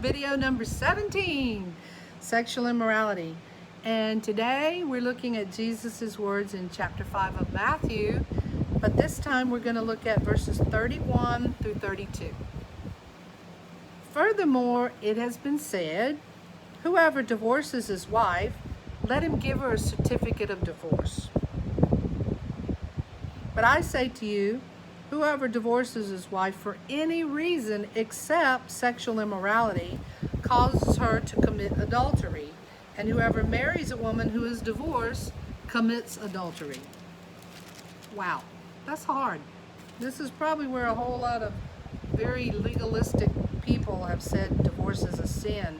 video number 17, sexual immorality. And today we're looking at Jesus's words in chapter 5 of Matthew, but this time we're going to look at verses 31 through 32. Furthermore, it has been said, whoever divorces his wife, let him give her a certificate of divorce. But I say to you, whoever divorces his wife for any reason except sexual immorality causes her to commit adultery. And whoever marries a woman who is divorced commits adultery. Wow, that's hard. This is probably where a whole lot of very legalistic people have said divorce is a sin.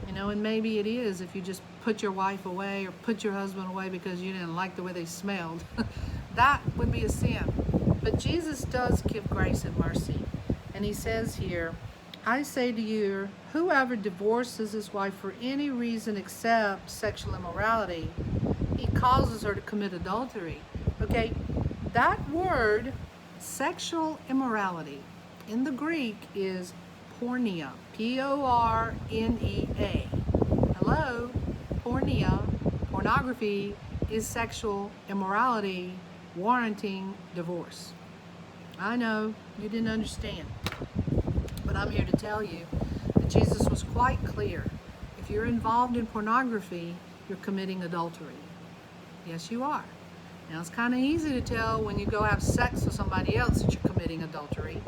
You know, and maybe it is if you just put your wife away or put your husband away because you didn't like the way they smelled. That would be a sin. But Jesus does give grace and mercy. And he says here, I say to you, whoever divorces his wife for any reason except sexual immorality, he causes her to commit adultery. Okay, that word, sexual immorality, in the Greek is porneia, P-O-R-N-E-A. Hello, porneia, pornography is sexual immorality, warranting divorce. I know you didn't understand, but I'm here to tell you that Jesus was quite clear. If you're involved in pornography, you're committing adultery. Yes, you are. Now, it's kind of easy to tell when you go have sex with somebody else that you're committing adultery,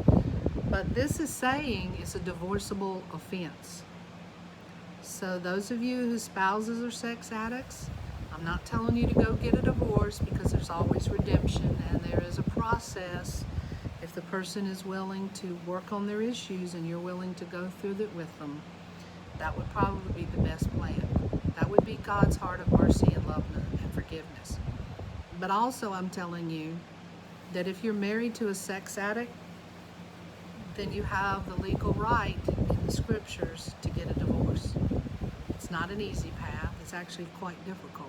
but this is saying it's a divorceable offense. So those of you whose spouses are sex addicts, I'm not telling you to go get a divorce because there's always redemption and there is a process. If the person is willing to work on their issues and you're willing to go through it with them, that would probably be the best plan. That would be God's heart of mercy and love and forgiveness. But also I'm telling you that if you're married to a sex addict, then you have the legal right in the scriptures to get a divorce. It's not an easy path. It's actually quite difficult.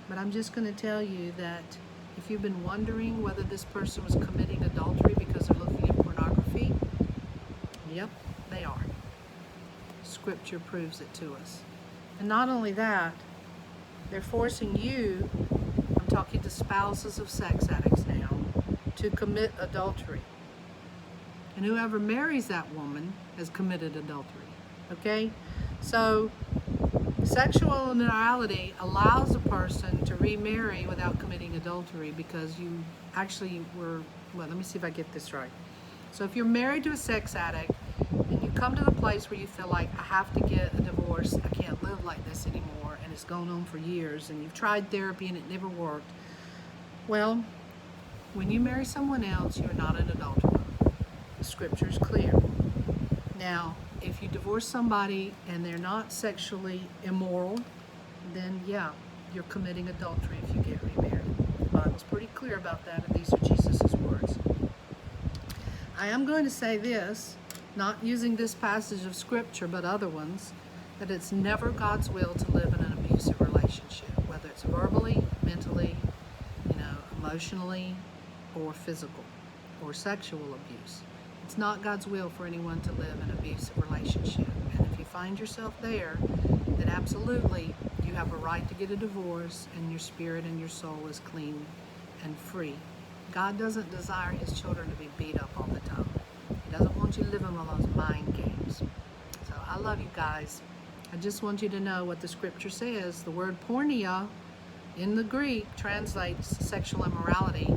But I'm just going to tell you that if you've been wondering whether this person was committing adultery because they're looking at pornography, yep, they are. Scripture proves it to us. And not only that, they're forcing you, I'm talking to spouses of sex addicts now, to commit adultery. And whoever marries that woman has committed adultery. Okay? So, sexual immorality allows a person to remarry without committing adultery because you actually were, well, let me see if I get this right. So if you're married to a sex addict and you come to the place where you feel like, I have to get a divorce, I can't live like this anymore, and it's gone on for years, and you've tried therapy and it never worked, well, when you marry someone else, you're not an adulterer. The scripture is clear. Now, if you divorce somebody and they're not sexually immoral, then yeah, you're committing adultery if you get remarried. The Bible's pretty clear about that, and these are Jesus's words. I am going to say this, not using this passage of scripture, but other ones, that it's never God's will to live in an abusive relationship, whether it's verbally, mentally, emotionally, or physical, or sexual abuse. It's not God's will for anyone to live in an abusive relationship. And if you find yourself there, then absolutely you have a right to get a divorce and your spirit and your soul is clean and free. God doesn't desire his children to be beat up all the time. He doesn't want you living one of those mind games. So I love you guys. I just want you to know what the scripture says. The word porneia in the Greek translates sexual immorality.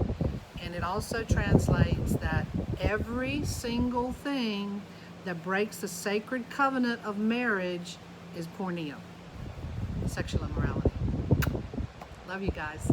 And it also translates that every single thing that breaks the sacred covenant of marriage is porneia, sexual immorality. Love you guys.